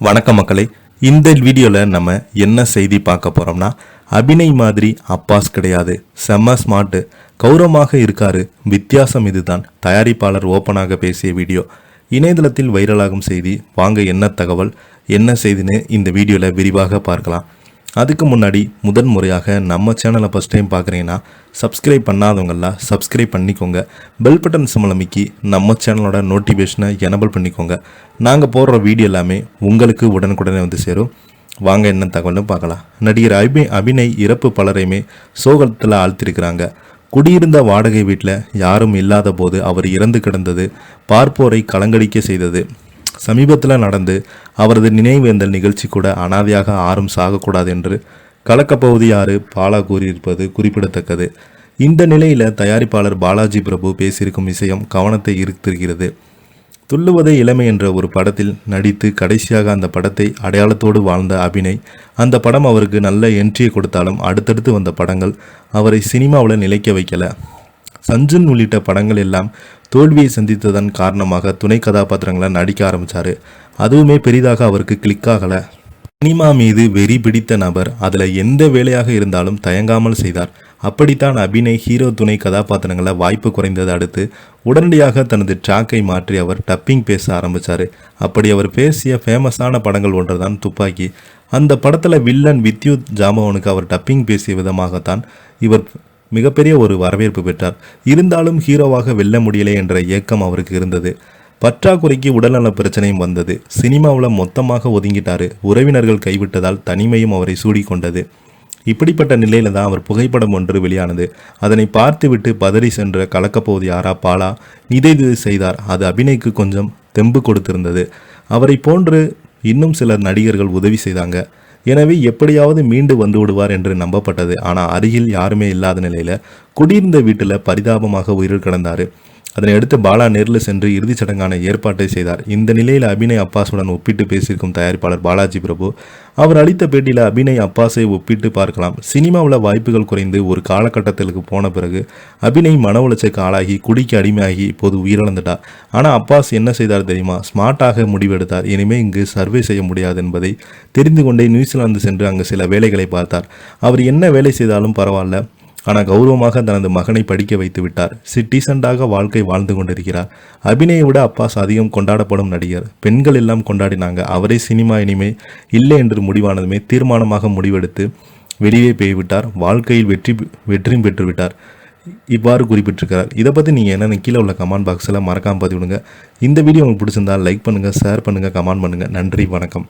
வணக்கம் மக்களே, இந்த வீடியோவில் நம்ம என்ன செய்தி பார்க்க போகிறோம்னா, அபிநய் மாதிரி அப்பாஸ் கிடையாது, செம்ம ஸ்மார்ட்டு, கௌரவமாக இருக்காரு, வித்தியாசம் இதுதான். தயாரிப்பாளர் ஓப்பனாக பேசிய வீடியோ இணையதளத்தில் வைரலாகும் செய்தி. வாங்க என்ன தகவல் என்ன செய்தின்னு இந்த வீடியோவில் விரிவாக பார்க்கலாம். அதுக்கு முன்னாடி முதன் முறையாக நம்ம சேனலை ஃபஸ்ட் டைம் பார்க்குறீங்கன்னா சப்ஸ்கிரைப் பண்ணாதவங்களாம் சப்ஸ்கிரைப் பண்ணிக்கோங்க. பெல் பட்டன் சிம்பல் அமைக்கி நம்ம சேனலோட நோட்டிஃபிகேஷனை எனபிள் பண்ணிக்கோங்க. நாங்கள் போடுற வீடியோ எல்லாமே உங்களுக்கு உடனுக்குடனே வந்து சேரும். வாங்க என்ன தகவல்னு பார்க்கலாம். நடிகர் அபிநய் இறப்பு பலரையுமே சோகத்தில் ஆழ்த்திருக்கிறாங்க. குடியிருந்த வாடகை வீட்டில் யாரும் இல்லாத போது அவர் இறந்து கிடந்தது பார்ப்போரை கலங்கடிக்க செய்தது. சமீபத்தில் நடந்து அவரது நினைவேந்தல் நிகழ்ச்சி கூட அனாதையாக யாரும் சாகக்கூடாது என்று கலக்கப்பகுதி யாரு பாலா கூறியிருப்பது குறிப்பிடத்தக்கது. இந்த நிலையில் தயாரிப்பாளர் பாலாஜி பிரபு பேசியிருக்கும் விஷயம் கவனத்தை ஈர்த்திருக்கிறது. துள்ளுவதே இளமை என்ற ஒரு படத்தில் நடித்து கடைசியாக அந்த படத்தை அடையாளத்தோடு வாழ்ந்த அபிநய், அந்த படம் அவருக்கு நல்ல என்ட்ரியை கொடுத்தாலும் அடுத்தடுத்து வந்த படங்கள் அவரை சினிமாவில் நிலைக்க வைக்கல. சஞ்சுன் உள்ளிட்ட படங்கள் எல்லாம் தோல்வியை சந்தித்ததன் காரணமாக துணை கதாபாத்திரங்களை நடிக்க ஆரம்பித்தார். அதுவுமே பெரிதாக அவருக்கு கிளிக் ஆகலை. சினிமா மீது வெறி பிடித்த நபர் அதில் எந்த வேலையாக இருந்தாலும் தயங்காமல் செய்தார். அப்படித்தான் அபிநய் ஹீரோ துணை கதாபாத்திரங்களை வாய்ப்பு குறைந்ததை அடுத்து உடனடியாக தனது ட்ராக்கை மாற்றி அவர் டப்பிங் பேச ஆரம்பித்தார். அப்படி அவர் பேசிய ஃபேமஸான படங்கள் ஒன்றுதான் துப்பாக்கி. அந்த படத்தில் வில்லன் வித்யுத் ஜாமவனுக்கு அவர் டப்பிங் பேசிய விதமாகத்தான் இவர் மிகப்பெரிய ஒரு வரவேற்பு பெற்றார். இருந்தாலும் ஹீரோவாக வெல்ல முடியலை என்ற ஏக்கம் அவருக்கு இருந்தது. பற்றாக்குறைக்கு உடல்நல பிரச்சனையும் வந்தது. சினிமாவில் மொத்தமாக ஒதுங்கிட்டாரு. உறவினர்கள் கைவிட்டதால் தனிமையும் அவரை சூடிக்கொண்டது. இப்படிப்பட்ட நிலையில தான் அவர் புகைப்படம் ஒன்று வெளியானது. அதனை பார்த்துவிட்டு பதறி சென்ற கலக்கப்போவது யாரா பாலா நிதை செய்தார். அது அபிநய்க்கு கொஞ்சம் தெம்பு கொடுத்திருந்தது. அவரை போன்று இன்னும் சில நடிகர்கள் உதவி செய்தாங்க. எனவே எப்படியாவது மீண்டு வந்து விடுவார் என்று நம்பப்பட்டது. ஆனால் அருகில் யாருமே இல்லாத நிலையில் குடியிருந்த வீட்டில் பரிதாபமாக உயிரில் கிடந்தார். அதனை அடுத்து பாலா நேரில் சென்று இறுதிச் சடங்கான ஏற்பாட்டை செய்தார். இந்த நிலையில் அபிநய் அப்பாஸுடன் ஒப்பிட்டு பேசியிருக்கும் தயாரிப்பாளர் பாலாஜி பிரபு அவர் அளித்த பேட்டியில் அபிநய் அப்பாஸை ஒப்பிட்டு பார்க்கலாம். சினிமாவில் வாய்ப்புகள் குறைந்து ஒரு காலகட்டத்திற்கு போன பிறகு அபிநய் மன உளைச்சலுக்கு ஆளாகி குடிக்கு அடிமையாகி இப்போது உயிரிழந்துட்டார். ஆனால் அப்பாஸ் என்ன செய்தார் தெரியுமா? ஸ்மார்ட்டாக முடிவெடுத்தார். இனிமேல் இங்கு சர்வே செய்ய முடியாது என்பதை தெரிந்து கொண்டே நியூசிலாந்து சென்று அங்கு சில வேலைகளை பார்த்தார். அவர் என்ன வேலை செய்தாலும் பரவாயில்ல, ஆனால் கௌரவமாக தனது மகனை படிக்க வைத்து விட்டார். டீசெண்டாக வாழ்க்கை வாழ்ந்து கொண்டிருக்கிறார். அபிநயை விட அப்பாஸ் அதிகம் கொண்டாடப்படும் நடிகர். பெண்கள் எல்லாம் கொண்டாடினாங்க. அவரே சினிமா இனிமே இல்லை என்று முடிவானதுமே தீர்மானமாக முடிவெடுத்து வெளியே போய்விட்டார். வாழ்க்கையில் வெற்றியும் பெற்றுவிட்டார். இவ்வாறு குறிப்பிட்டிருக்கிறார். இதை பற்றி நீங்கள் என்னென்ன கீழே உள்ள கமெண்ட் பாக்ஸில் மறக்காமல் பதிவிடுங்க. இந்த வீடியோ உங்களுக்கு பிடிச்சிருந்தால் லைக் பண்ணுங்கள், ஷேர் பண்ணுங்கள், கமெண்ட் பண்ணுங்கள். நன்றி, வணக்கம்.